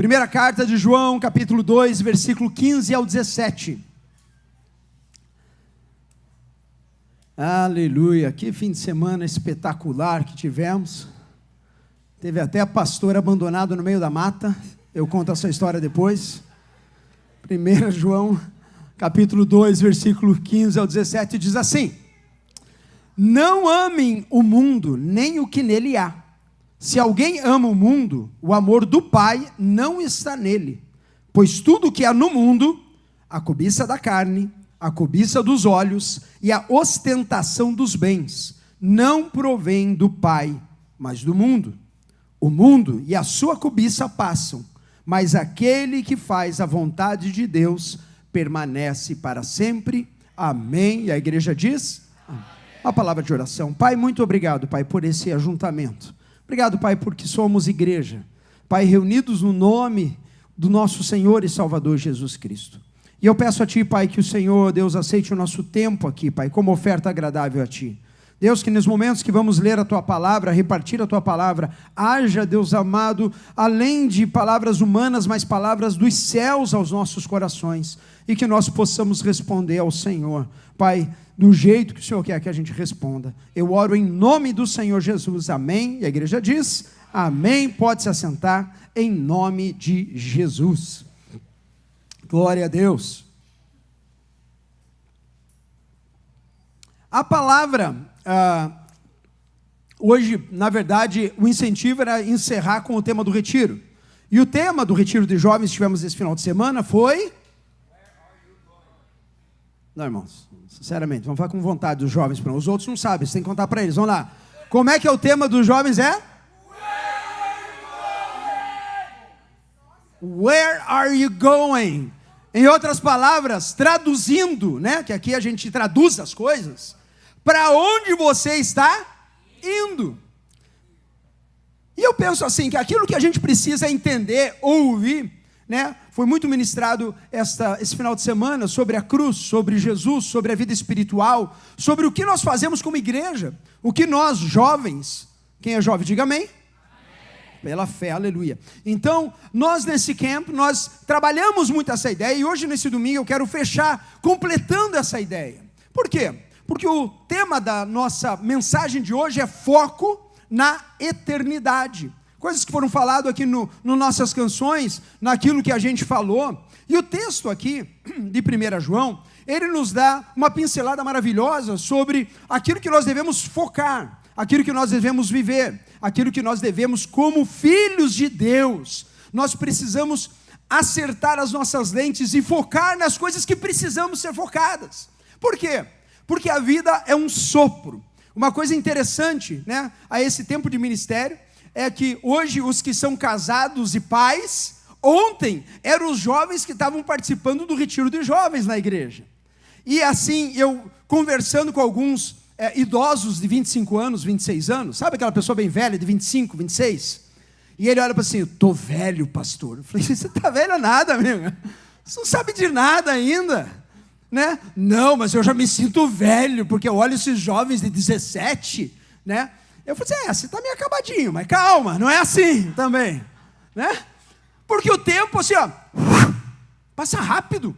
Primeira carta de João, capítulo 2, versículo 15 ao 17. Aleluia, que fim de semana espetacular que tivemos. Teve até pastor abandonado no meio da mata. Eu conto essa história depois. 1 João, capítulo 2, versículo 15 ao 17, diz assim: Não amem o mundo, nem o que nele há. Se alguém ama o mundo, o amor do Pai não está nele. Pois tudo o que há no mundo, a cobiça da carne, a cobiça dos olhos e a ostentação dos bens, não provém do Pai, mas do mundo. O mundo e a sua cobiça passam, mas aquele que faz a vontade de Deus permanece para sempre. Amém. E a igreja diz? Amém. A palavra de oração. Pai, muito obrigado, Pai, por esse ajuntamento. Obrigado, Pai, porque somos igreja. Pai, reunidos no nome do nosso Senhor e Salvador Jesus Cristo. E eu peço a Ti, Pai, que o Senhor, Deus, aceite o nosso tempo aqui, Pai, como oferta agradável a Ti. Deus, que nos momentos que vamos ler a Tua palavra, repartir a Tua palavra, haja, Deus amado, além de palavras humanas, mas palavras dos céus aos nossos corações, e que nós possamos responder ao Senhor, Pai, do jeito que o Senhor quer que a gente responda. Eu oro em nome do Senhor Jesus, amém. E a igreja diz, amém. Pode se assentar, em nome de Jesus. Glória a Deus. A palavra, hoje, na verdade, o incentivo era encerrar com o tema do retiro. E o tema do retiro de jovens que tivemos esse final de semana foi... Não, irmãos, sinceramente, vamos falar com vontade dos jovens, os outros não sabem, você tem que contar para eles, vamos lá. Como é que é o tema dos jovens? Where are you going? Em outras palavras, traduzindo, né, que aqui a gente traduz as coisas, para onde você está indo? E eu penso assim, que aquilo que a gente precisa entender, ouvir, né, foi muito ministrado esse final de semana sobre a cruz, sobre Jesus, sobre a vida espiritual, sobre o que nós fazemos como igreja, o que nós jovens, quem é jovem diga amém, pela fé, aleluia. Então, nós nesse camp, nós trabalhamos muito essa ideia, e hoje nesse domingo eu quero fechar completando essa ideia. Por quê? Porque o tema da nossa mensagem de hoje é foco na eternidade. Coisas que foram faladas aqui no nossas canções, naquilo que a gente falou. E o texto aqui, de 1 João, ele nos dá uma pincelada maravilhosa sobre aquilo que nós devemos focar, aquilo que nós devemos viver, aquilo que nós devemos, como filhos de Deus, nós precisamos acertar as nossas lentes e focar nas coisas que precisamos ser focadas. Por quê? Porque a vida é um sopro. Uma coisa interessante, né, a esse tempo de ministério, é que hoje os que são casados e pais, ontem eram os jovens que estavam participando do retiro de jovens na igreja. E assim, eu conversando com alguns idosos de 25 anos, 26 anos, sabe aquela pessoa bem velha de 25, 26? E ele olha para assim, estou velho, pastor. Eu falei, você está velho nada, amigo. Você não sabe de nada ainda, né? Não, mas eu já me sinto velho, porque eu olho esses jovens de 17, né? Eu falei assim, você está meio acabadinho, mas calma, não é assim também, né? Porque o tempo assim, ó, passa rápido.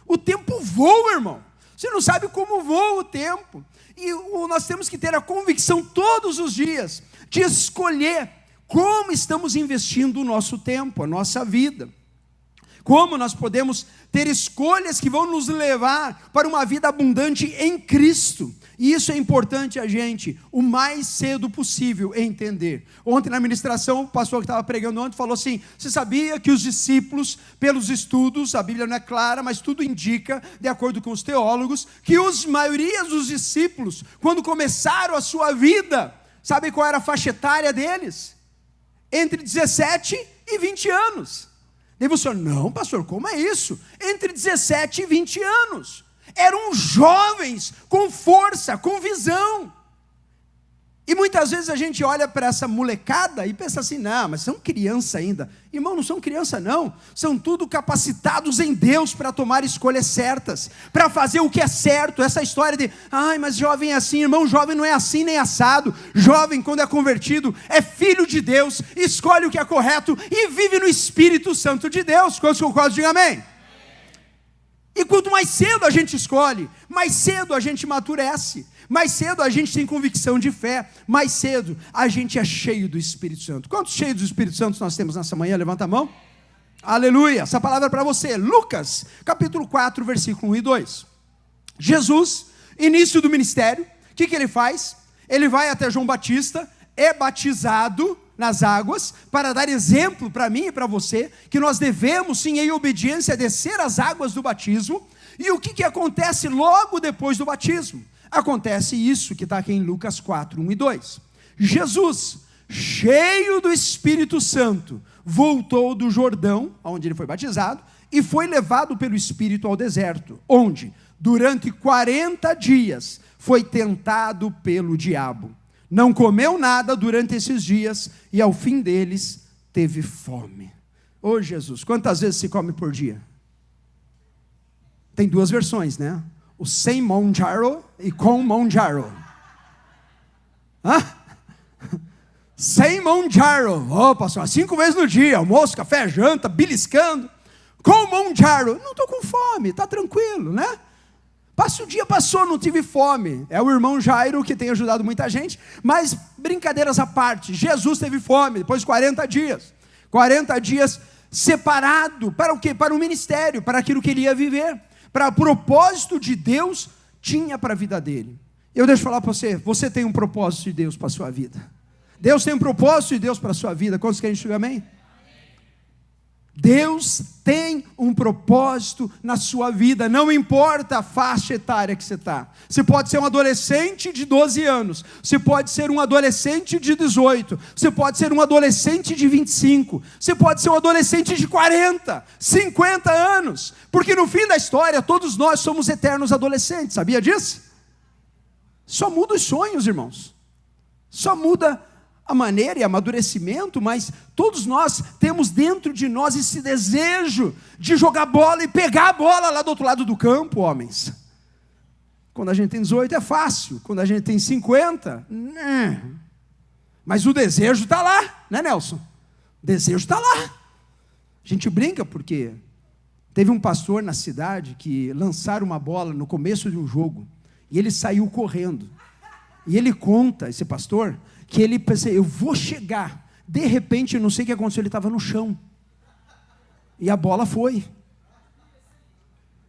O tempo voa, irmão. Você não sabe como voa o tempo. E nós temos que ter a convicção todos os dias de escolher como estamos investindo o nosso tempo, a nossa vida. Como nós podemos ter escolhas que vão nos levar para uma vida abundante em Cristo. E isso é importante a gente, o mais cedo possível, entender. Ontem na ministração, o pastor que estava pregando ontem falou assim, você sabia que os discípulos, pelos estudos, a Bíblia não é clara, mas tudo indica, de acordo com os teólogos, que a maioria dos discípulos, quando começaram a sua vida, sabe qual era a faixa etária deles? Entre 17 e 20 anos. Daí você, não pastor, como é isso? Entre 17 e 20 anos. Eram jovens com força, com visão. E muitas vezes a gente olha para essa molecada e pensa assim, não, mas são criança ainda. Irmão, não são criança não, são tudo capacitados em Deus para tomar escolhas certas, para fazer o que é certo. Essa história de, ai, mas jovem é assim, irmão, jovem não é assim nem assado. Jovem, quando é convertido, é filho de Deus, escolhe o que é correto e vive no Espírito Santo de Deus. Quantos concordam, digam amém. E quanto mais cedo a gente escolhe, mais cedo a gente amadurece, mais cedo a gente tem convicção de fé, mais cedo a gente é cheio do Espírito Santo. Quantos cheios do Espírito Santo nós temos nessa manhã? Levanta a mão. Aleluia, essa palavra é para você. Lucas, capítulo 4, versículo 1 e 2. Jesus, início do ministério, o que ele faz? Ele vai até João Batista, é batizado nas águas, para dar exemplo para mim e para você, que nós devemos sim em obediência descer as águas do batismo. E o que acontece logo depois do batismo? Acontece isso que está aqui em Lucas 4, 1 e 2. Jesus, cheio do Espírito Santo, voltou do Jordão, onde ele foi batizado, e foi levado pelo Espírito ao deserto, onde, durante 40 dias, foi tentado pelo diabo. Não comeu nada durante esses dias, e ao fim deles, teve fome. Ô Jesus, quantas vezes se come por dia? Tem duas versões, né? O sem Monjaro e com Monjaro. Hã? Sem Monjaro. Ô pastor, 5 vezes no dia, almoço, café, janta, beliscando. Com Monjaro. Não estou com fome, está tranquilo, né? Passa o dia, passou, não tive fome. É o irmão Jairo que tem ajudado muita gente. Mas brincadeiras à parte, Jesus teve fome depois de 40 dias. 40 dias separado para o quê? Para o ministério, para aquilo que ele ia viver. Para o propósito de Deus tinha para a vida dele. Eu deixo falar para você, você tem um propósito de Deus para a sua vida. Deus tem um propósito de Deus para a sua vida. Quantos querem dizer amém? Deus tem um propósito na sua vida, não importa a faixa etária que você está. Você pode ser um adolescente de 12 anos, você pode ser um adolescente de 18, você pode ser um adolescente de 25, você pode ser um adolescente de 40, 50 anos, porque no fim da história, todos nós somos eternos adolescentes, sabia disso? Só muda os sonhos, irmãos, só muda a maneira e amadurecimento, mas todos nós temos dentro de nós esse desejo de jogar bola e pegar a bola lá do outro lado do campo, homens. Quando a gente tem 18 é fácil, quando a gente tem 50, mas o desejo está lá, né, Nelson? O desejo está lá. A gente brinca porque teve um pastor na cidade que lançaram uma bola no começo de um jogo e ele saiu correndo. E ele conta, esse pastor, que ele pensou, eu vou chegar. De repente, eu não sei o que aconteceu, ele estava no chão. E a bola foi.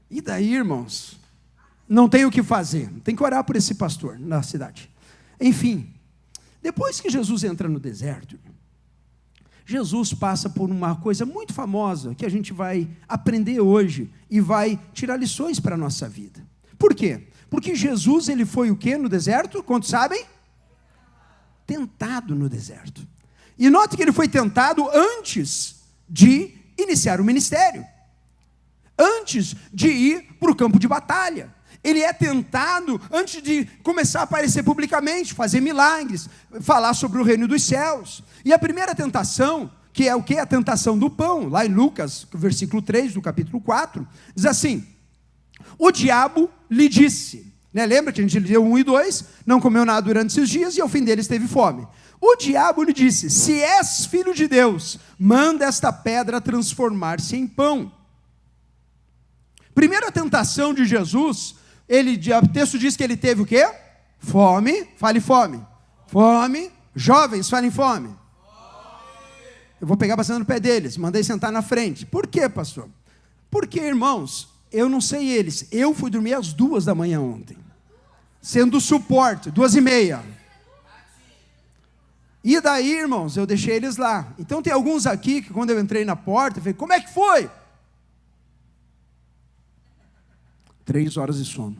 E daí, irmãos, não tem o que fazer. Tem que orar por esse pastor na cidade. Enfim, depois que Jesus entra no deserto, Jesus passa por uma coisa muito famosa, que a gente vai aprender hoje, e vai tirar lições para a nossa vida. Por quê? Porque Jesus, ele foi o quê no deserto? Quantos sabem? Tentado no deserto. E note que ele foi tentado antes de iniciar o ministério, antes de ir para o campo de batalha. Ele é tentado antes de começar a aparecer publicamente, fazer milagres, falar sobre o reino dos céus. E a primeira tentação, que é o que? A tentação do pão, lá em Lucas, versículo 3 do capítulo 4, diz assim: o diabo lhe disse, lembra que a gente leu 1 e 2, não comeu nada durante esses dias e ao fim deles teve fome. O diabo lhe disse, se és filho de Deus, manda esta pedra transformar-se em pão. Primeira tentação de Jesus, o texto diz que ele teve o quê? Fome, fale fome. Fome, jovens, falem fome. Eu vou pegar bastante no pé deles, mandei sentar na frente. Por quê, pastor? Porque, irmãos, eu não sei eles, eu fui dormir às 2 da manhã ontem, sendo suporte, 2:30. E daí, irmãos, eu deixei eles lá. Então tem alguns aqui que quando eu entrei na porta, eu falei, como é que foi? 3 horas de sono.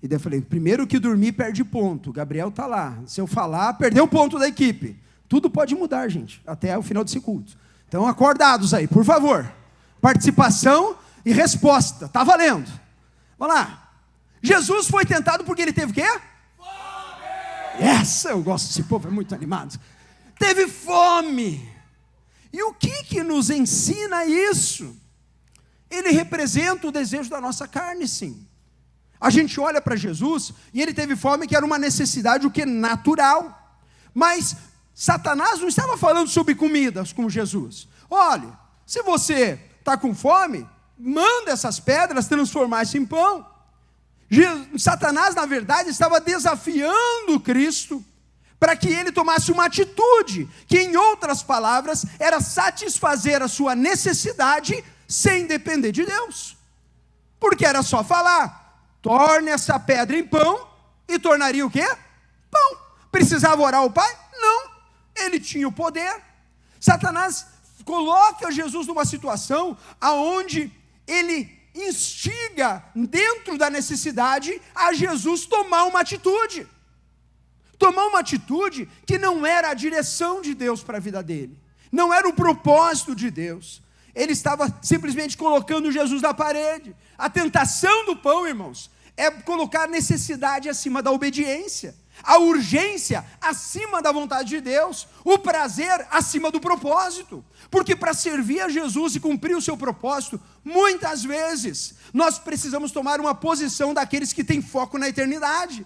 E daí eu falei, primeiro que dormir perde ponto, o Gabriel está lá, se eu falar, perdeu o ponto da equipe. Tudo pode mudar, gente, até o final desse culto. Então acordados aí, por favor. Participação e resposta, está valendo. Vamos lá. Jesus foi tentado porque ele teve o quê? Fome! Essa eu gosto desse povo, é muito animado. Teve fome. E o que nos ensina isso? Ele representa o desejo da nossa carne, sim. A gente olha para Jesus e ele teve fome, que era uma necessidade, o que? Natural. Mas Satanás não estava falando sobre comidas com Jesus. Olha, se você está com fome, manda essas pedras transformar-se em pão. Satanás, na verdade, estava desafiando Cristo para que ele tomasse uma atitude, que em outras palavras, era satisfazer a sua necessidade sem depender de Deus. Porque era só falar, torne essa pedra em pão, e tornaria o quê? Pão. Precisava orar ao Pai? Não. Ele tinha o poder. Satanás coloca Jesus numa situação aonde ele instiga, dentro da necessidade, a Jesus tomar uma atitude. Tomar uma atitude que não era a direção de Deus para a vida dele. Não era o propósito de Deus. Ele estava simplesmente colocando Jesus na parede. A tentação do pão, irmãos, é colocar a necessidade acima da obediência, a urgência acima da vontade de Deus, o prazer acima do propósito. Porque para servir a Jesus e cumprir o seu propósito, muitas vezes nós precisamos tomar uma posição daqueles que têm foco na eternidade.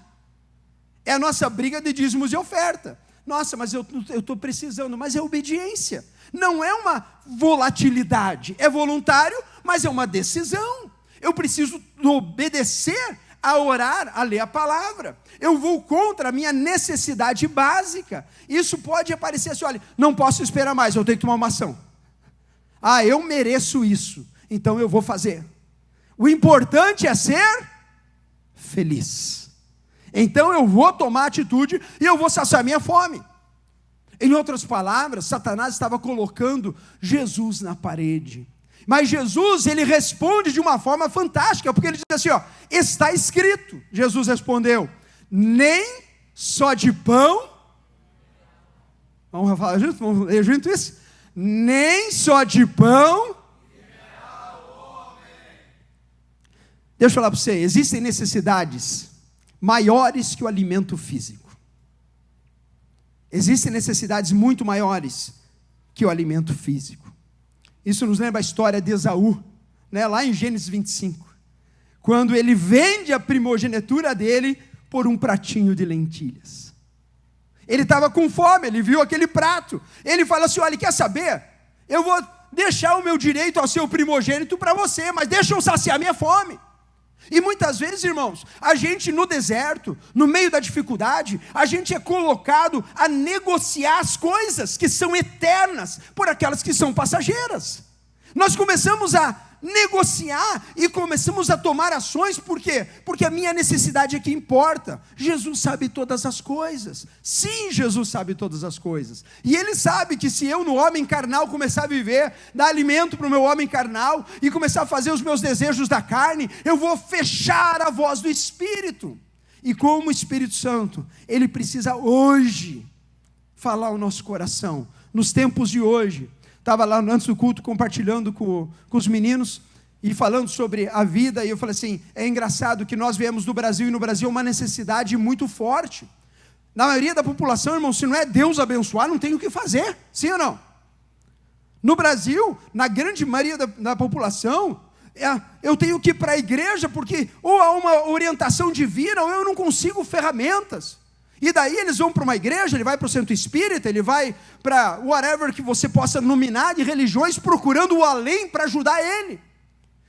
É a nossa briga de dízimos e oferta. Nossa, mas eu estou precisando, mas é obediência. Não é uma volatilidade, é voluntário, mas é uma decisão. Eu preciso obedecer a orar, a ler a palavra. Eu vou contra a minha necessidade básica. Isso pode aparecer assim, olha, não posso esperar mais, eu tenho que tomar uma ação. Ah, eu mereço isso, então eu vou fazer. O importante é ser feliz. Então eu vou tomar atitude e eu vou saciar minha fome. Em outras palavras, Satanás estava colocando Jesus na parede. Mas Jesus, ele responde de uma forma fantástica, porque ele diz assim, ó, está escrito. Jesus respondeu, nem só de pão, vamos falar junto, vamos ler junto isso? Nem só de pão. Deixa eu falar para você, existem necessidades maiores que o alimento físico. Existem necessidades muito maiores que o alimento físico. Isso nos lembra a história de Esaú, né, lá em Gênesis 25, quando ele vende a primogenitura dele por um pratinho de lentilhas. Ele estava com fome, ele viu aquele prato, ele fala assim, olha, quer saber? Eu vou deixar o meu direito ao seu primogênito para você, mas deixa eu saciar minha fome. E muitas vezes, irmãos, a gente no deserto, no meio da dificuldade, a gente é colocado a negociar as coisas que são eternas por aquelas que são passageiras. Nós começamos a negociar e começamos a tomar ações, por quê? Porque a minha necessidade é que importa. Jesus sabe todas as coisas. Sim, Jesus sabe todas as coisas. E Ele sabe que se eu no homem carnal começar a viver, dar alimento para o meu homem carnal e começar a fazer os meus desejos da carne, eu vou fechar a voz do Espírito. E como o Espírito Santo, Ele precisa hoje falar ao nosso coração. Nos tempos de hoje, estava lá antes do culto compartilhando com os meninos e falando sobre a vida, e eu falei assim, é engraçado que nós viemos do Brasil, e no Brasil é uma necessidade muito forte. Na maioria da população, irmão, se não é Deus abençoar, não tem o que fazer, sim ou não? No Brasil, na grande maioria da população, eu tenho que ir para a igreja, porque ou há uma orientação divina, ou eu não consigo ferramentas. E daí eles vão para uma igreja, ele vai para o centro espírita, ele vai para whatever que você possa nominar de religiões, procurando o além para ajudar ele,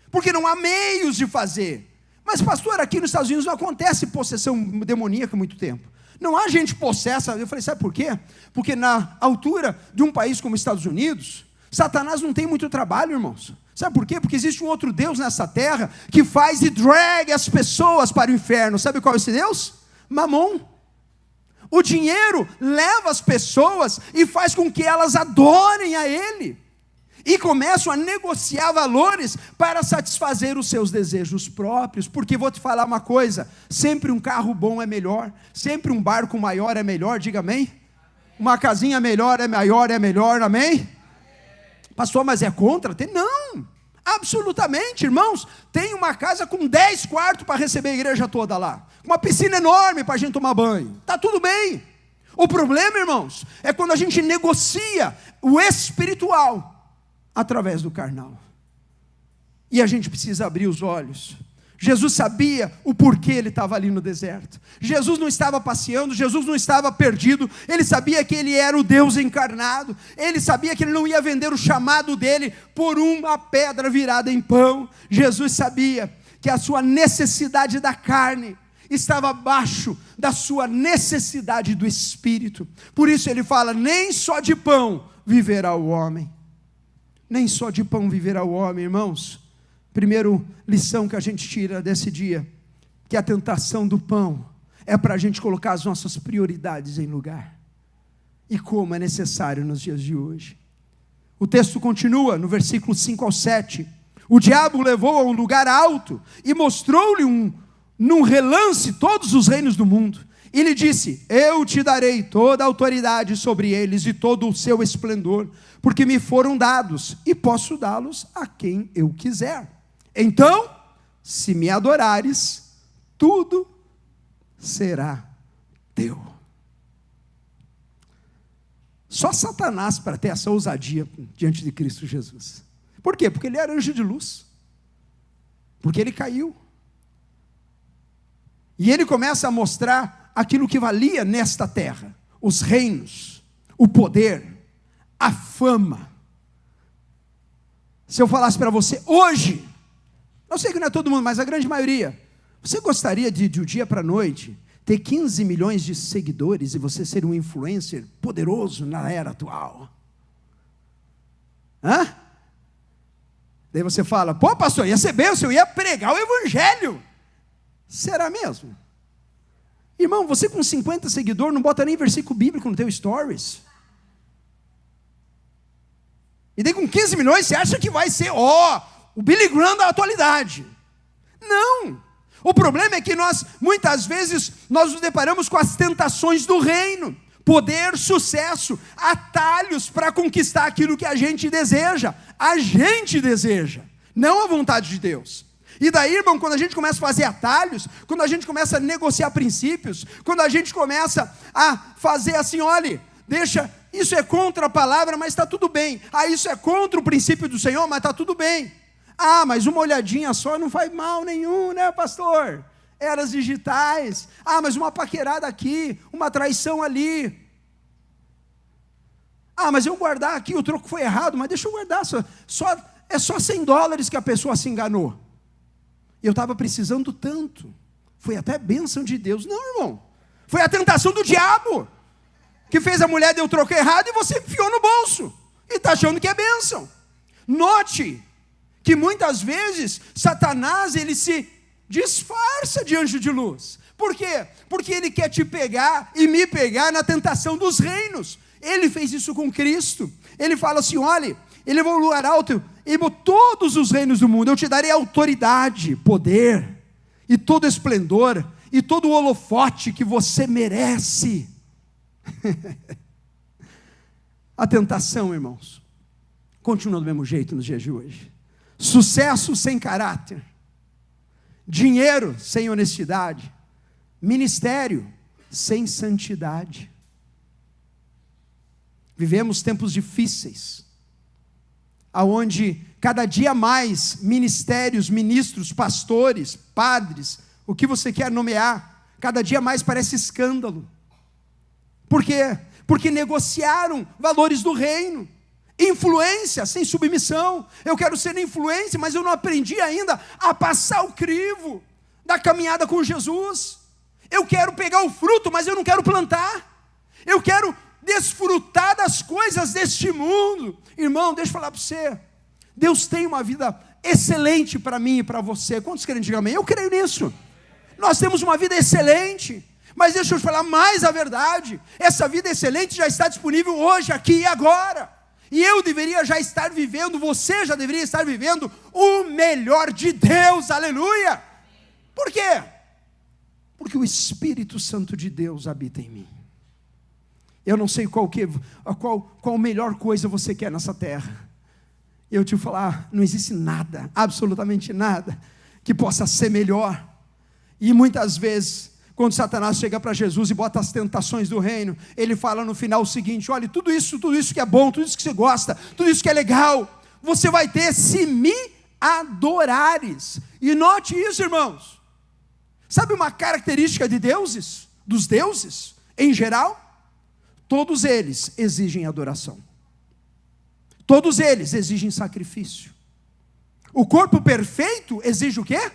porque não há meios de fazer. Mas pastor, aqui nos Estados Unidos não acontece possessão demoníaca há muito tempo, não há gente possessa. Eu falei, sabe por quê? Porque na altura de um país como os Estados Unidos, Satanás não tem muito trabalho, irmãos. Sabe por quê? Porque existe um outro Deus nessa terra, que faz e draga as pessoas para o inferno. Sabe qual é esse Deus? Mamon. O dinheiro leva as pessoas e faz com que elas adorem a Ele. E começam a negociar valores para satisfazer os seus desejos próprios. Porque vou te falar uma coisa, sempre um carro bom é melhor, sempre um barco maior é melhor, diga amém? Uma casinha melhor é maior, é melhor, amém? Pastor, mas é contra? Não, Absolutamente, irmãos. Tem uma casa com 10 quartos para receber a igreja toda lá. Uma piscina enorme para a gente tomar banho. Está tudo bem. O problema, irmãos, é quando a gente negocia o espiritual através do carnal. E a gente precisa abrir os olhos. Jesus sabia o porquê ele estava ali no deserto. Jesus não estava passeando, Jesus não estava perdido. Ele sabia que ele era o Deus encarnado. Ele sabia que ele não ia vender o chamado dele por uma pedra virada em pão. Jesus sabia que a sua necessidade da carne estava abaixo da sua necessidade do Espírito. Por isso ele fala: nem só de pão viverá o homem. Nem só de pão viverá o homem, irmãos. Primeira lição que a gente tira desse dia, que a tentação do pão é para a gente colocar as nossas prioridades em lugar. E como é necessário nos dias de hoje. O texto continua no versículo 5 ao 7. O diabo o levou a um lugar alto e mostrou-lhe num relance todos os reinos do mundo. E lhe disse: eu te darei toda a autoridade sobre eles e todo o seu esplendor, porque me foram dados e posso dá-los a quem eu quiser. Então, se me adorares, tudo será teu. Só Satanás para ter essa ousadia diante de Cristo Jesus. Por quê? Porque ele era anjo de luz. Porque ele caiu. E ele começa a mostrar aquilo que valia nesta terra: os reinos, o poder, a fama. Se eu falasse para você hoje, eu sei que não é todo mundo, mas a grande maioria, você gostaria de um dia para a noite ter 15 milhões de seguidores e você ser um influencer poderoso na era atual? Hã? Daí você fala: pô, pastor, ia ser bênção, eu ia pregar o evangelho. Será mesmo? Irmão, você com 50 seguidores não bota nem versículo bíblico no teu stories. E daí com 15 milhões você acha que vai ser o Billy Graham da atualidade. Não. O problema é que muitas vezes, nós nos deparamos com as tentações do reino. Poder, sucesso, atalhos para conquistar aquilo que a gente deseja. A gente deseja, não a vontade de Deus. E daí, irmão, quando a gente começa a fazer atalhos, quando a gente começa a negociar princípios, quando a gente começa a fazer assim: olha, deixa, isso é contra a palavra, mas está tudo bem. Isso é contra o princípio do Senhor, mas está tudo bem. Mas uma olhadinha só não faz mal nenhum, né, pastor? Eras digitais. Mas uma paquerada aqui, uma traição ali. Mas eu guardar aqui, o troco foi errado, mas deixa eu guardar. É só $100 que a pessoa se enganou. Eu estava precisando tanto. Foi até bênção de Deus. Não, irmão. Foi a tentação do diabo que fez a mulher, deu o troco errado e você enfiou no bolso. E está achando que é bênção. Note que muitas vezes Satanás, ele se disfarça de anjo de luz. Por quê? Porque ele quer te pegar e me pegar na tentação dos reinos. Ele fez isso com Cristo. Ele fala assim: olha, ele levou um lugar alto e todos os reinos do mundo, eu te darei autoridade, poder, e todo esplendor, e todo o holofote que você merece. A tentação, irmãos, continua do mesmo jeito nos dias de hoje. Sucesso sem caráter, dinheiro sem honestidade, ministério sem santidade. Vivemos tempos difíceis, aonde cada dia mais ministérios, ministros, pastores, padres, o que você quer nomear, cada dia mais parece escândalo. Por quê? Porque negociaram valores do reino. Influência sem submissão. Eu quero ser influência, mas eu não aprendi ainda a passar o crivo da caminhada com Jesus. Eu quero pegar o fruto, mas eu não quero plantar. Eu quero desfrutar das coisas deste mundo. Irmão, deixa eu falar para você. Deus tem uma vida excelente para mim e para você. Quantos querem dizer amém? Eu creio nisso. Nós temos uma vida excelente. Mas deixa eu te falar mais a verdade. Essa vida excelente já está disponível hoje, aqui e agora. E eu deveria já estar vivendo, você já deveria estar vivendo o melhor de Deus, aleluia. Por quê? Porque o Espírito Santo de Deus habita em mim. Eu não sei qual melhor coisa você quer nessa terra. Eu te falar, não existe nada, absolutamente nada, que possa ser melhor. E muitas vezes, quando Satanás chega para Jesus e bota as tentações do reino, ele fala no final o seguinte: olha, tudo isso que é bom, tudo isso que você gosta, tudo isso que é legal, você vai ter se me adorares. E note isso, irmãos. Sabe uma característica de deuses, dos deuses, em geral? Todos eles exigem adoração. Todos eles exigem sacrifício. O corpo perfeito exige o quê?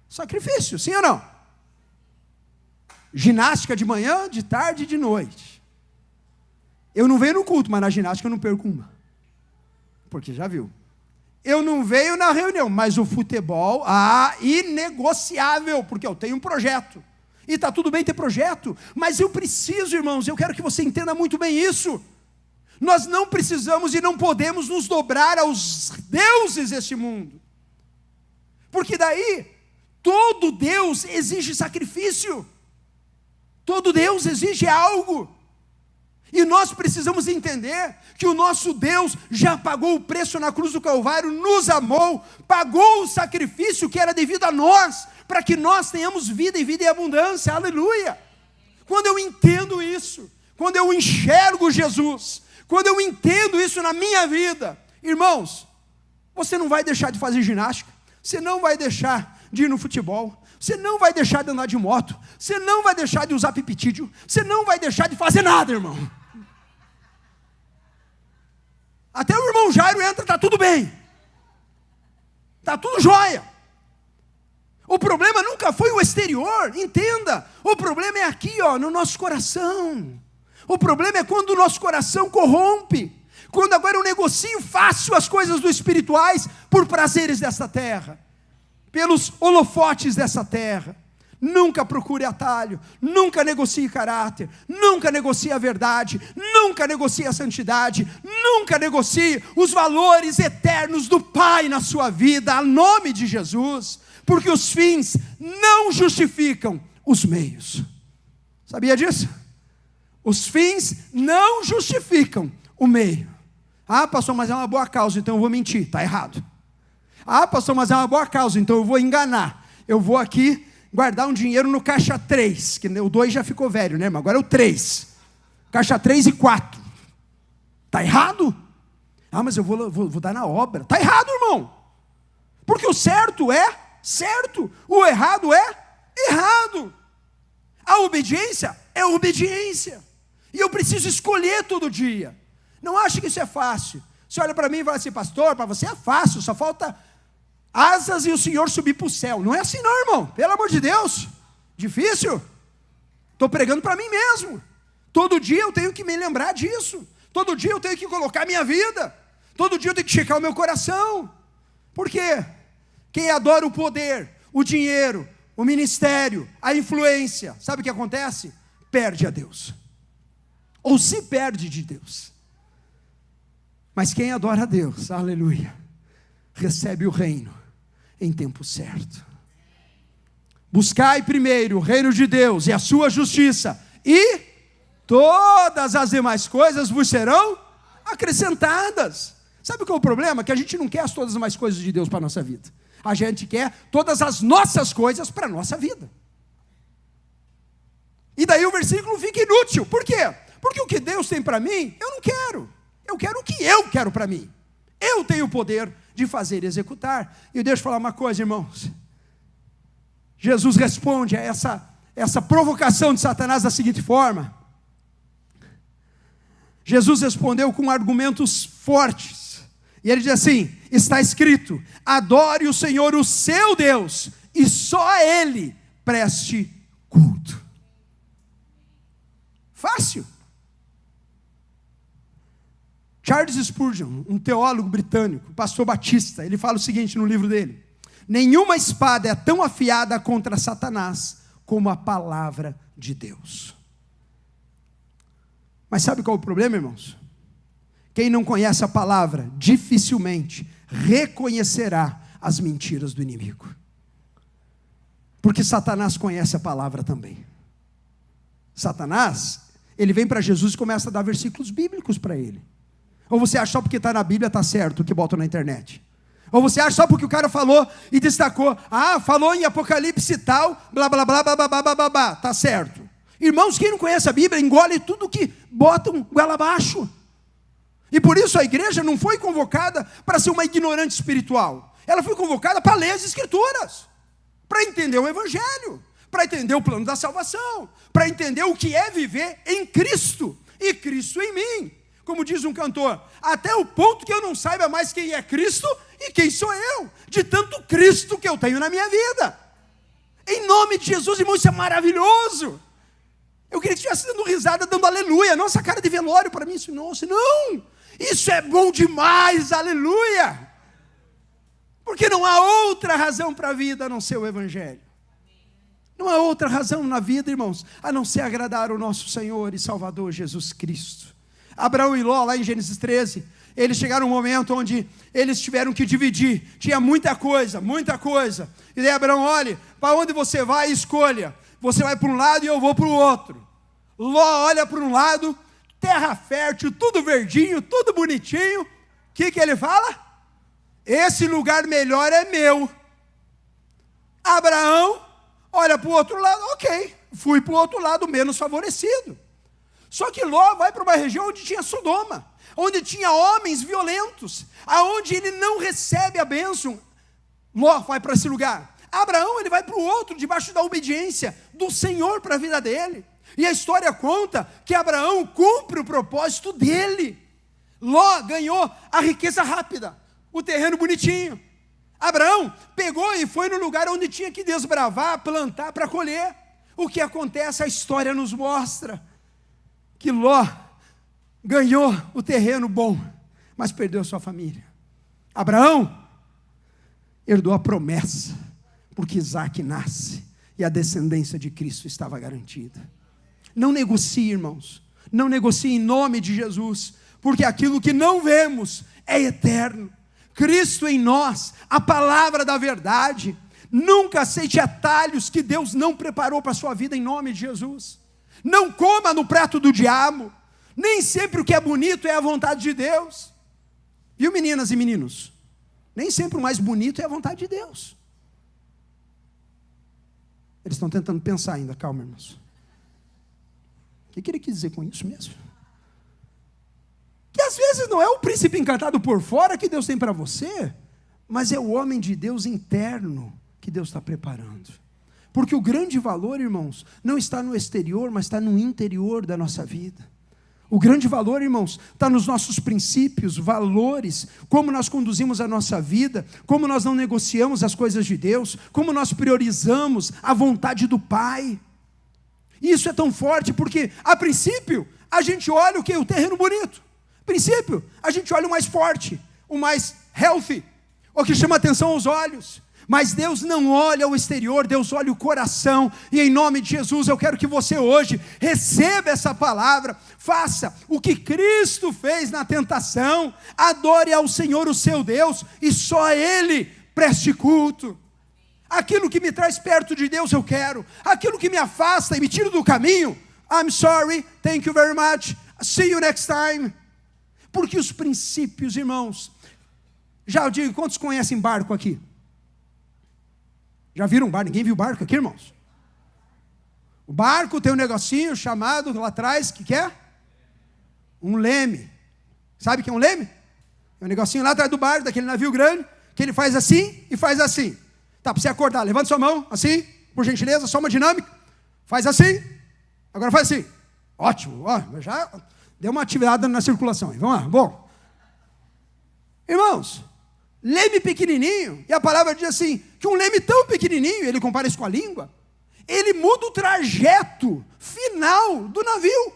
Sacrifício, sim ou não? Ginástica de manhã, de tarde e de noite. Eu não venho no culto, mas na ginástica eu não perco uma. Porque já viu. Eu não venho na reunião, mas o futebol, inegociável, porque eu tenho um projeto. E está tudo bem ter projeto, mas eu preciso, irmãos, eu quero que você entenda muito bem isso. Nós não precisamos e não podemos nos dobrar aos deuses deste mundo. Porque daí, todo Deus exige sacrifício. Todo Deus exige algo. E nós precisamos entender que o nosso Deus já pagou o preço na cruz do Calvário, nos amou, pagou o sacrifício que era devido a nós, para que nós tenhamos vida e vida em abundância, aleluia. Quando eu entendo isso, quando eu enxergo Jesus, quando eu entendo isso na minha vida, irmãos, você não vai deixar de fazer ginástica, você não vai deixar de ir no futebol, você não vai deixar de andar de moto, você não vai deixar de usar peptídeo, você não vai deixar de fazer nada, irmão. Até o irmão Jairo entra, está tudo bem, está tudo jóia. O problema nunca foi o exterior, entenda, o problema é aqui, no nosso coração. O problema é quando o nosso coração corrompe, quando agora eu negocio fácil as coisas do espirituais por prazeres desta terra, pelos holofotes dessa terra. Nunca procure atalho, nunca negocie caráter, nunca negocie a verdade, nunca negocie a santidade, nunca negocie os valores eternos do Pai na sua vida, a nome de Jesus, porque os fins não justificam os meios. Sabia disso? Os fins não justificam o meio. Pastor, mas é uma boa causa, então eu vou mentir. Está errado. Pastor, mas é uma boa causa, então eu vou enganar. Eu vou aqui guardar um dinheiro no caixa 3, que o 2 já ficou velho, né? Mas agora é o 3. Caixa 3 e 4. Está errado? Mas eu vou dar na obra. Está errado, irmão. Porque o certo é certo, o errado é errado. A obediência é obediência. E eu preciso escolher todo dia. Não ache que isso é fácil. Você olha para mim e fala assim: pastor, para você é fácil, só falta asas e o Senhor subir para o céu. Não é assim não, irmão, pelo amor de Deus. Difícil. Estou pregando para mim mesmo. Todo dia eu tenho que me lembrar disso. Todo dia eu tenho que colocar a minha vida. Todo dia eu tenho que checar o meu coração. Por quê? Quem adora o poder, o dinheiro, o ministério, a influência, sabe o que acontece? Perde a Deus. Ou se perde de Deus. Mas quem adora a Deus, aleluia, recebe o reino em tempo certo. Buscai primeiro o reino de Deus e a sua justiça, e todas as demais coisas vos serão acrescentadas. Sabe qual é o problema? Que a gente não quer todas as demais coisas de Deus para a nossa vida. A gente quer todas as nossas coisas para a nossa vida. E daí o versículo fica inútil. Por quê? Porque o que Deus tem para mim, eu não quero. Eu quero o que eu quero para mim. Eu tenho o poder de fazer e executar. E deixa eu falar uma coisa, irmãos. Jesus responde a essa provocação de Satanás da seguinte forma. Jesus respondeu com argumentos fortes. E ele diz assim: está escrito: adore o Senhor, o seu Deus, e só a Ele preste culto. Fácil. Charles Spurgeon, um teólogo britânico, pastor batista, ele fala o seguinte no livro dele: nenhuma espada é tão afiada contra Satanás como a palavra de Deus. Mas sabe qual é o problema, irmãos? Quem não conhece a palavra, dificilmente reconhecerá as mentiras do inimigo. Porque Satanás conhece a palavra também. Satanás, ele vem para Jesus e começa a dar versículos bíblicos para ele. Ou você acha só porque está na Bíblia está certo o que botam na internet? Ou você acha só porque o cara falou e destacou, falou em Apocalipse e tal, blá, blá, blá, blá, blá, blá, blá, blá, tá certo. Irmãos, quem não conhece a Bíblia, engole tudo que botam goela abaixo. E por isso a igreja não foi convocada para ser uma ignorante espiritual. Ela foi convocada para ler as Escrituras, para entender o Evangelho, para entender o plano da salvação, para entender o que é viver em Cristo, e Cristo em mim. Como diz um cantor, até o ponto que eu não saiba mais quem é Cristo e quem sou eu, de tanto Cristo que eu tenho na minha vida. Em nome de Jesus, irmão, isso é maravilhoso. Eu queria que estivesse dando risada, dando aleluia. Nossa, cara de velório para mim, isso não. Isso é bom demais, aleluia. Porque não há outra razão para a vida a não ser o Evangelho. Não há outra razão na vida, irmãos, a não ser agradar o nosso Senhor e Salvador Jesus Cristo. Abraão e Ló, lá em Gênesis 13, eles chegaram um momento onde eles tiveram que dividir. Tinha muita coisa. E daí Abraão, olha, para onde você vai, escolha. Você vai para um lado e eu vou para o outro. Ló olha para um lado, terra fértil, tudo verdinho, tudo bonitinho. O que ele fala? Esse lugar melhor é meu. Abraão olha para o outro lado, ok, fui para o outro lado menos favorecido. Só que Ló vai para uma região onde tinha Sodoma, onde tinha homens violentos, aonde ele não recebe a bênção. Ló vai para esse lugar. Abraão, ele vai para o outro, debaixo da obediência do Senhor para a vida dele. E a história conta que Abraão cumpre o propósito dele. Ló ganhou a riqueza rápida, o terreno bonitinho. Abraão pegou e foi no lugar onde tinha que desbravar, plantar para colher. O que acontece, a história nos mostra que Ló ganhou o terreno bom, mas perdeu sua família. Abraão herdou a promessa, porque Isaac nasce e a descendência de Cristo estava garantida. Não negocie, irmãos, não negocie em nome de Jesus, porque aquilo que não vemos é eterno. Cristo em nós, a palavra da verdade. Nunca aceite atalhos que Deus não preparou para a sua vida em nome de Jesus. Não coma no prato do diabo. Nem sempre o que é bonito é a vontade de Deus. Viu, meninas e meninos? Nem sempre o mais bonito é a vontade de Deus. Eles estão tentando pensar ainda, calma, irmãos. O que ele quis dizer com isso mesmo? Que às vezes não é o príncipe encantado por fora que Deus tem para você, mas é o homem de Deus interno que Deus está preparando. Porque o grande valor, irmãos, não está no exterior, mas está no interior da nossa vida. O grande valor, irmãos, está nos nossos princípios, valores, como nós conduzimos a nossa vida, como nós não negociamos as coisas de Deus, como nós priorizamos a vontade do Pai. E isso é tão forte porque, a princípio, a gente olha o quê? O terreno bonito. A princípio, a gente olha o mais forte, o mais healthy, o que chama atenção aos olhos. Mas Deus não olha o exterior, Deus olha o coração. E em nome de Jesus eu quero que você hoje receba essa palavra. Faça o que Cristo fez na tentação. Adore ao Senhor o seu Deus e só a Ele preste culto. Aquilo que me traz perto de Deus eu quero. Aquilo que me afasta e me tira do caminho, I'm sorry, thank you very much, see you next time. Porque os princípios, irmãos, já eu digo, quantos conhecem barco aqui? Já viram barco? Ninguém viu barco aqui, irmãos? O barco tem um negocinho chamado lá atrás, que é? Um leme. Sabe o que é um leme? É um negocinho lá atrás do barco, daquele navio grande, que ele faz assim e faz assim. Tá, para você acordar, levanta sua mão, assim, por gentileza, só uma dinâmica. Faz assim, agora faz assim. Ótimo, ó, já deu uma atividade na circulação. Vamos lá, bom. Irmãos, leme pequenininho, e a palavra diz assim, que um leme tão pequenininho, ele compara isso com a língua, ele muda o trajeto final do navio.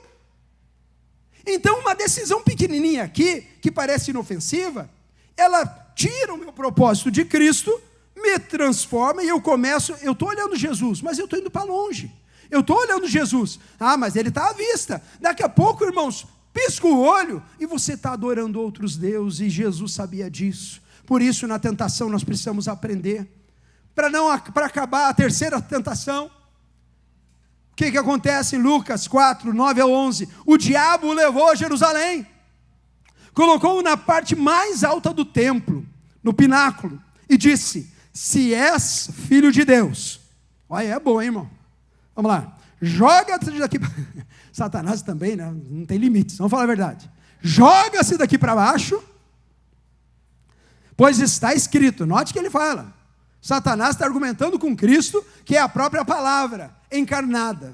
Então uma decisão pequenininha aqui, que parece inofensiva, ela tira o meu propósito de Cristo, me transforma e eu estou olhando Jesus, mas eu estou indo para longe. Eu estou olhando Jesus, mas ele está à vista. Daqui a pouco, irmãos, pisca o olho e você está adorando outros deuses, e Jesus sabia disso. Por isso, na tentação, nós precisamos aprender. Para acabar a terceira tentação, o que acontece em Lucas 4, 9 a 11? O diabo o levou a Jerusalém, colocou-o na parte mais alta do templo, no pináculo, e disse: se és filho de Deus. Olha, é bom, hein, irmão? Vamos lá. Joga-se daqui. Satanás também, né? Não tem limites, vamos falar a verdade. Joga-se daqui para baixo, pois está escrito. Note que ele fala. Satanás está argumentando com Cristo, que é a própria palavra encarnada.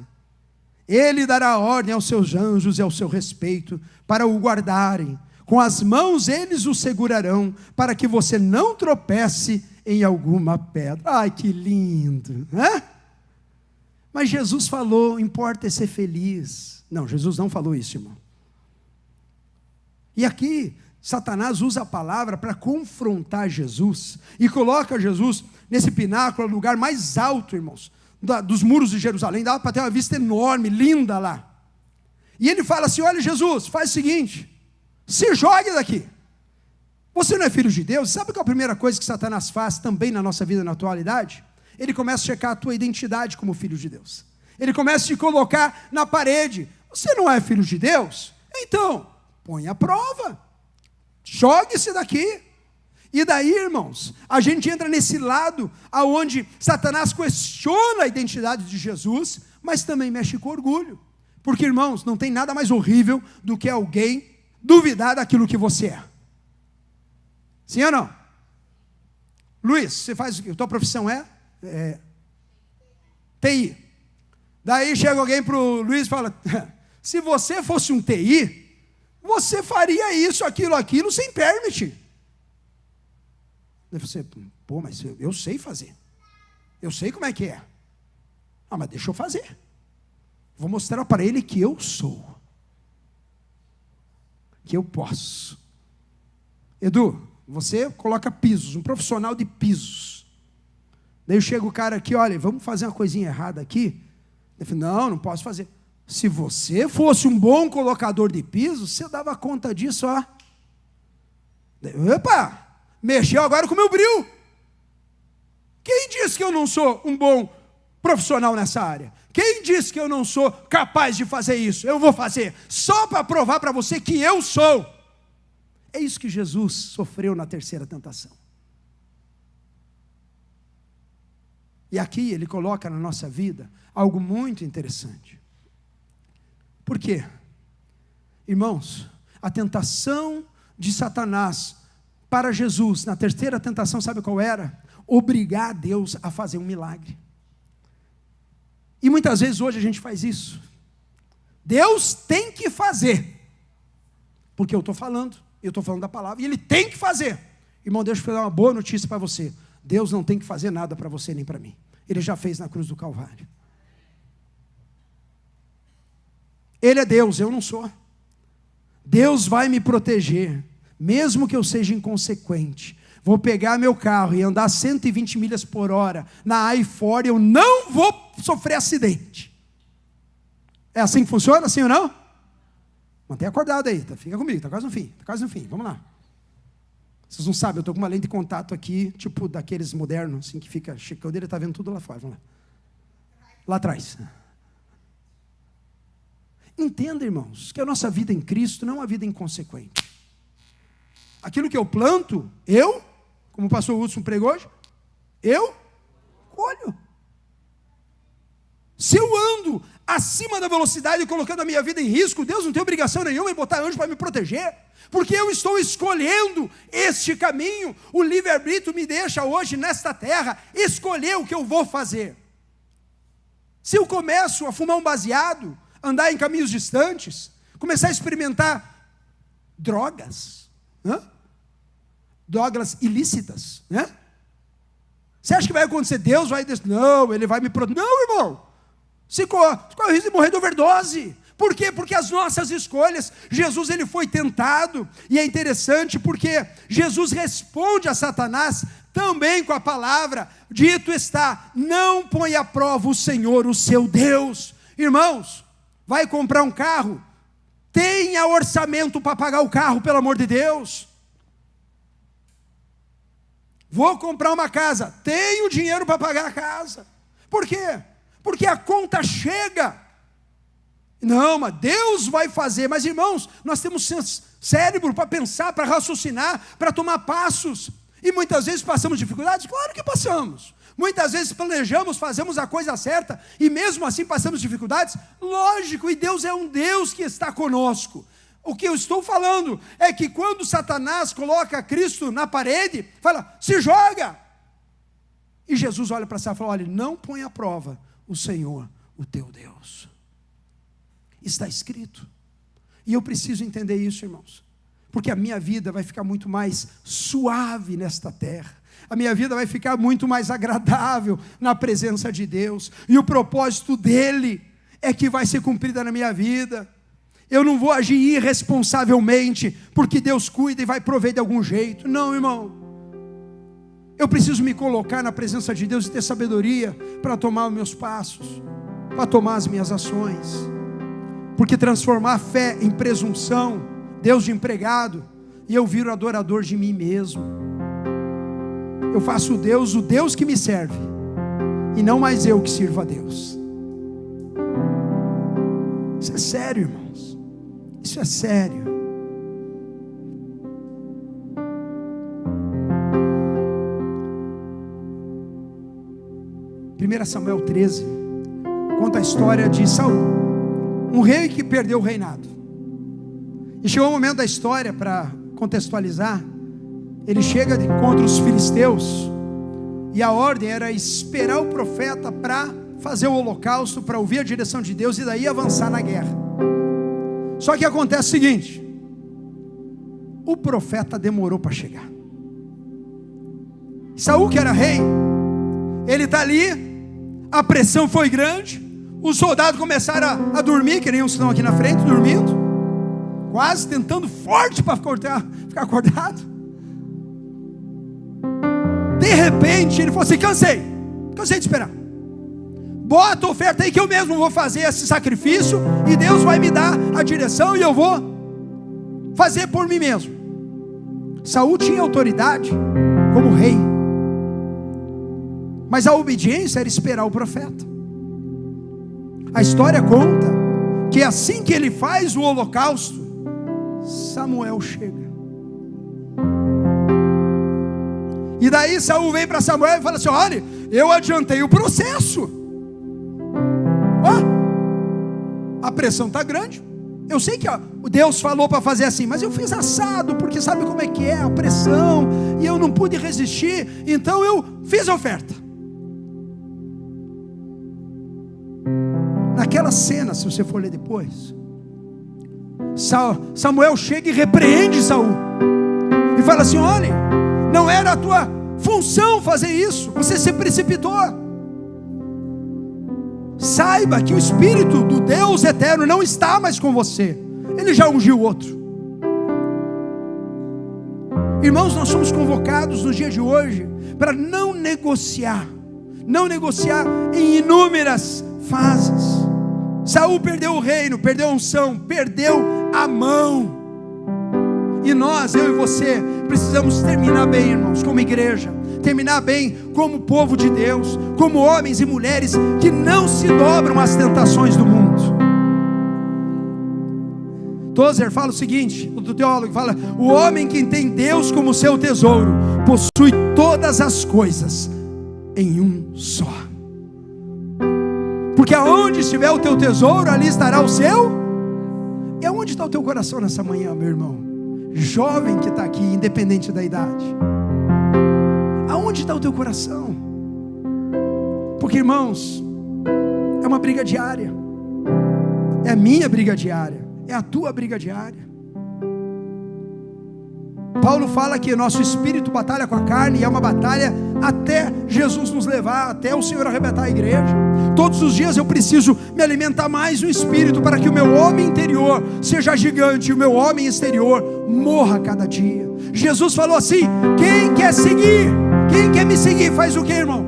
Ele dará ordem aos seus anjos e ao seu respeito, para o guardarem. Com as mãos eles o segurarão, para que você não tropece em alguma pedra. Ai, que lindo, né? Mas Jesus falou, importa é ser feliz. Não, Jesus não falou isso, irmão. E aqui, Satanás usa a palavra para confrontar Jesus, e coloca Jesus nesse pináculo, lugar mais alto, irmãos, dos muros de Jerusalém. Dá para ter uma vista enorme, linda lá. E ele fala assim: olha, Jesus, faz o seguinte, se jogue daqui. Você não é filho de Deus? Sabe qual é a primeira coisa que Satanás faz também na nossa vida na atualidade? Ele começa a checar a tua identidade como filho de Deus. Ele começa a te colocar na parede. Você não é filho de Deus? Então, põe à prova. Jogue-se daqui. E daí, irmãos, a gente entra nesse lado aonde Satanás questiona a identidade de Jesus, mas também mexe com orgulho. Porque, irmãos, não tem nada mais horrível do que alguém duvidar daquilo que você é. Sim ou não? Luiz, você faz o que? A tua profissão é TI. Daí chega alguém para o Luiz e fala: se você fosse um TI, você faria isso, aquilo, sem permit. Daí você: pô, mas eu sei fazer. Eu sei como é que é. Ah, mas deixa eu fazer. Vou mostrar para ele que eu sou. Que eu posso. Edu, você coloca pisos, um profissional de pisos. Daí chega o cara aqui: olha, vamos fazer uma coisinha errada aqui. Ele fala: não posso fazer. Se você fosse um bom colocador de pisos, você dava conta disso, ó. Opa, mexeu agora com o meu bril. Quem disse que eu não sou um bom profissional nessa área? Quem disse que eu não sou capaz de fazer isso? Eu vou fazer, só para provar para você que eu sou. É isso que Jesus sofreu na terceira tentação. E aqui ele coloca na nossa vida algo muito interessante. Por quê? Irmãos, a tentação de Satanás para Jesus, na terceira tentação, sabe qual era? Obrigar a Deus a fazer um milagre. E muitas vezes hoje a gente faz isso. Deus tem que fazer, porque eu estou falando da palavra, e Ele tem que fazer. Irmão, deixa eu dar uma boa notícia para você. Deus não tem que fazer nada para você nem para mim. Ele já fez na cruz do Calvário. Ele é Deus, eu não sou. Deus vai me proteger, mesmo que eu seja inconsequente. Vou pegar meu carro e andar 120 milhas por hora na I-40, eu não vou sofrer acidente. É assim que funciona, sim ou não? Mantenha acordado aí, fica comigo, está quase no fim, vamos lá. Vocês não sabem, eu estou com uma lente de contato aqui, tipo daqueles modernos, assim, que fica checando, ele está vendo tudo lá fora, vamos lá. Lá atrás. Entenda, irmãos, que a nossa vida em Cristo não é uma vida inconsequente. Aquilo que eu planto, como o pastor Hudson pregou hoje, eu colho. Se eu ando acima da velocidade e colocando a minha vida em risco, Deus não tem obrigação nenhuma em botar anjo para me proteger, porque eu estou escolhendo este caminho. O livre-arbítrio me deixa hoje nesta terra escolher o que eu vou fazer. Se eu começo a fumar um baseado, andar em caminhos distantes, começar a experimentar drogas ilícitas, né? Você acha que vai acontecer? Deus vai dizer: não, Ele vai me proteger. Não, irmão. Você corre o risco de morrer de overdose. Por quê? Porque as nossas escolhas. Jesus, ele foi tentado, e é interessante porque Jesus responde a Satanás também com a palavra: dito está, não põe à prova o Senhor, o seu Deus. Irmãos, vai comprar um carro, tenha orçamento para pagar o carro, pelo amor de Deus. Vou comprar uma casa, tenho dinheiro para pagar a casa. Por quê? Porque a conta chega. Não, mas Deus vai fazer. Mas, irmãos, nós temos cérebro para pensar, para raciocinar, para tomar passos. E muitas vezes passamos dificuldades? Claro que passamos. Muitas vezes planejamos, fazemos a coisa certa e mesmo assim passamos dificuldades? Lógico, e Deus é um Deus que está conosco. O que eu estou falando é que quando Satanás coloca Cristo na parede, fala, se joga. E Jesus olha para si e fala, olha, não põe à prova o Senhor, o teu Deus. Está escrito. E eu preciso entender isso, irmãos. Porque a minha vida vai ficar muito mais suave nesta terra. A minha vida vai ficar muito mais agradável na presença de Deus. E o propósito dEle é que vai ser cumprido na minha vida. Eu não vou agir irresponsavelmente, porque Deus cuida e vai prover de algum jeito. Não, irmão. Eu preciso me colocar na presença de Deus e ter sabedoria para tomar os meus passos, para tomar as minhas ações. Porque transformar a fé em presunção, Deus de empregado, e eu viro adorador de mim mesmo. Eu faço o Deus que me serve, e não mais eu que sirvo a Deus. Isso é sério, irmãos. Isso é sério. Primeira Samuel 13 conta a história de Saul, um rei que perdeu o reinado. E chegou o momento da história, para contextualizar, ele chega de encontro os filisteus, e a ordem era esperar o profeta para fazer o holocausto, para ouvir a direção de Deus e daí avançar na guerra. Só que acontece o seguinte, o profeta demorou para chegar. Saul, que era rei, ele está ali, a pressão foi grande, os soldados começaram a dormir, que nem uns estão aqui na frente, dormindo, quase tentando forte para ficar acordado. De repente ele falou assim, cansei de esperar, bota a oferta aí que eu mesmo vou fazer esse sacrifício, e Deus vai me dar a direção, e eu vou fazer por mim mesmo. Saul tinha autoridade como rei, mas a obediência era esperar o profeta. A história conta que assim que ele faz o holocausto, Samuel chega. E daí Saul vem para Samuel e fala assim, olha, eu adiantei o processo. A pressão está grande. Eu sei que Deus falou para fazer assim, mas eu fiz assado, porque sabe como é que é a pressão, e eu não pude resistir, então eu fiz a oferta. Naquela cena, se você for ler depois, Samuel chega e repreende Saul e fala assim, olha, não era a tua função fazer isso, você se precipitou. Saiba que o Espírito do Deus eterno não está mais com você, ele já ungiu outro. Irmãos, nós somos convocados no dia de hoje para não negociar em inúmeras fases. Saul perdeu o reino, perdeu a unção, perdeu a mão. E nós, eu e você, precisamos terminar bem, irmãos, como igreja, terminar bem como povo de Deus, como homens e mulheres que não se dobram às tentações do mundo. Tozer fala o seguinte, o teólogo fala, o homem que tem Deus como seu tesouro, possui todas as coisas em um só. Porque aonde estiver o teu tesouro, ali estará o seu. E aonde está o teu coração nessa manhã, meu irmão? Jovem que está aqui, independente da idade. Aonde está o teu coração? Porque, irmãos, é uma briga diária. É a minha briga diária. É a tua briga diária. Paulo fala que nosso espírito batalha com a carne, e é uma batalha até Jesus nos levar, até o Senhor arrebentar a igreja. Todos os dias eu preciso me alimentar mais do espírito, para que o meu homem interior seja gigante, e o meu homem exterior morra cada dia. Jesus falou assim, quem quer seguir, quem quer me seguir, faz o que, irmão?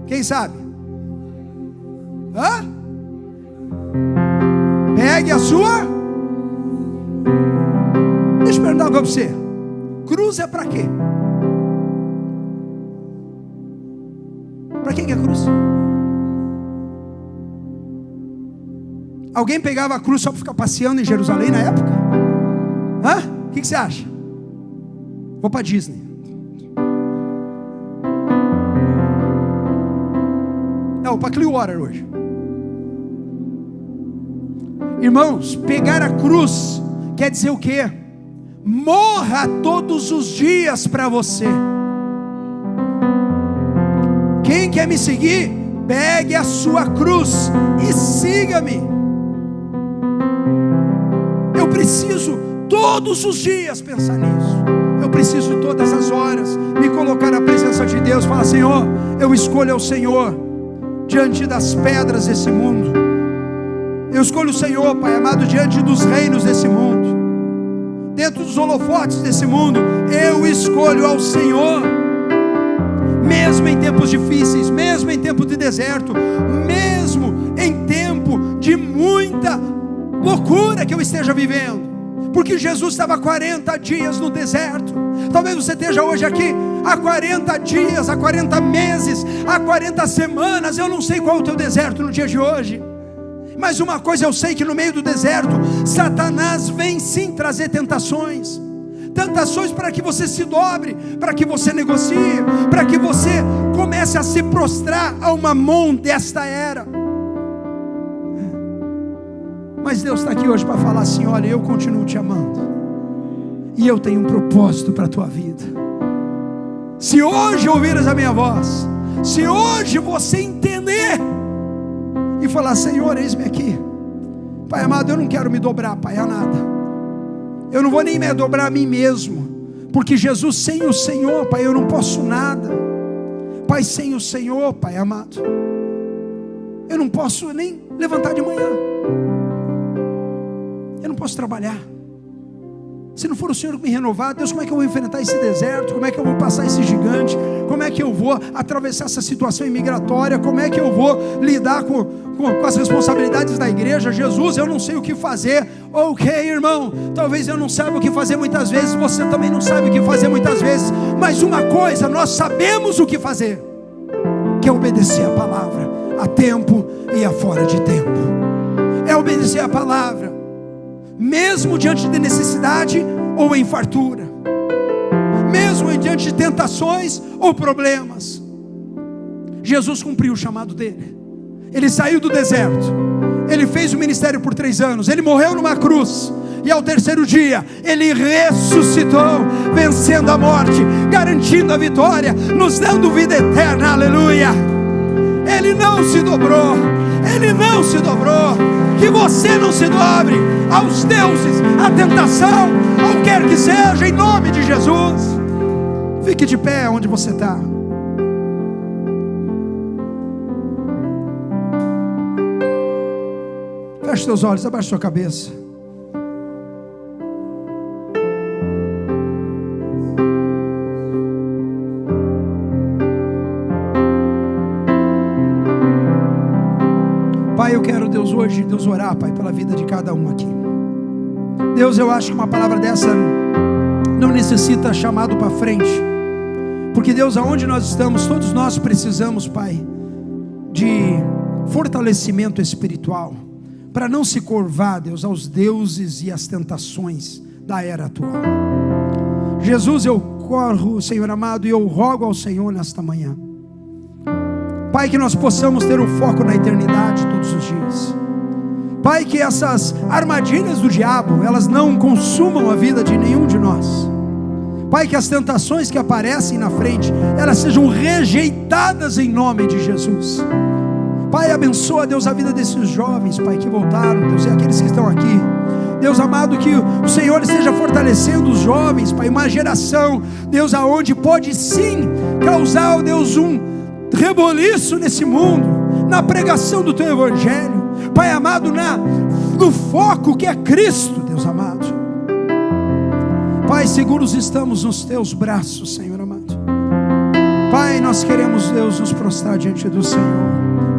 Quem sabe? Pegue a sua. Deixa eu perguntar para você, cruz é para quê? Para quem que é cruz? Alguém pegava a cruz só para ficar passeando em Jerusalém na época? O que você acha? Vou para Disney. Não, para Clearwater hoje. Irmãos, pegar a cruz quer dizer o quê? Morra todos os dias para você. Quem quer me seguir, pegue a sua cruz e siga-me. Eu preciso todos os dias pensar nisso. Eu preciso todas as horas me colocar na presença de Deus, falar: Senhor, eu escolho o Senhor diante das pedras desse mundo. Eu escolho o Senhor, Pai amado, diante dos reinos desse mundo, dentro dos holofotes desse mundo. Eu escolho ao Senhor, mesmo em tempos difíceis, mesmo em tempo de deserto, mesmo em tempo de muita loucura que eu esteja vivendo, porque Jesus estava 40 dias no deserto. Talvez você esteja hoje aqui há 40 dias, há 40 meses, há 40 semanas. Eu não sei qual é o teu deserto no dia de hoje, mas uma coisa eu sei, que no meio do deserto Satanás vem sim trazer tentações para que você se dobre, para que você negocie, para que você comece a se prostrar ao mamon desta era. Mas Deus está aqui hoje para falar assim: olha, eu continuo te amando, e eu tenho um propósito para a tua vida. Se hoje ouvires a minha voz, se hoje você entender e falar: Senhor, eis-me aqui. Pai amado, eu não quero me dobrar, Pai, a nada. Eu não vou nem me dobrar a mim mesmo, porque Jesus, sem o Senhor, Pai, eu não posso nada. Pai, sem o Senhor, Pai amado, eu não posso nem levantar de manhã, eu não posso trabalhar. Se não for o Senhor que me renovar, Deus, como é que eu vou enfrentar esse deserto? Como é que eu vou passar esse gigante? Como é que eu vou atravessar essa situação imigratória? Como é que eu vou lidar com as responsabilidades da igreja? Jesus, eu não sei o que fazer. Ok, irmão, talvez eu não saiba o que fazer muitas vezes, você também não sabe o que fazer muitas vezes, mas uma coisa, nós sabemos o que fazer, que é obedecer a palavra, a tempo e a fora de tempo. É obedecer a palavra, mesmo diante de necessidade ou em fartura, mesmo diante de tentações ou problemas. Jesus cumpriu o chamado dele. Ele saiu do deserto, ele fez o ministério por 3 anos, ele morreu numa cruz, e ao terceiro dia ele ressuscitou, vencendo a morte, garantindo a vitória, nos dando vida eterna. Aleluia. Ele não se dobrou, ele não se dobrou. Que você não se dobre aos deuses, à tentação, ao quer que seja, em nome de Jesus. Fique de pé onde você está. Feche seus olhos, abaixe sua cabeça. Pai, eu quero, Deus, hoje, Deus, orar, Pai, pela vida de cada um aqui. Deus, eu acho que uma palavra dessa não necessita chamado para frente, porque, Deus, aonde nós estamos, todos nós precisamos, Pai, de fortalecimento espiritual, para não se curvar, Deus, aos deuses e às tentações da era atual. Jesus, eu corro, Senhor amado, e eu rogo ao Senhor nesta manhã, Pai, que nós possamos ter o foco na eternidade todos os dias. Pai, que essas armadilhas do diabo, elas não consumam a vida de nenhum de nós. Pai, que as tentações que aparecem na frente, elas sejam rejeitadas em nome de Jesus. Pai, abençoa, Deus, a vida desses jovens, Pai, que voltaram, Deus, e aqueles que estão aqui. Deus amado, que o Senhor esteja fortalecendo os jovens, Pai, uma geração, Deus, aonde pode sim causar, Deus, um reboliço nesse mundo, na pregação do Teu Evangelho, Pai amado, no foco que é Cristo, Deus amado. Pai, seguros estamos nos Teus braços, Senhor amado. Pai, nós queremos, Deus, nos prostrar diante do Senhor.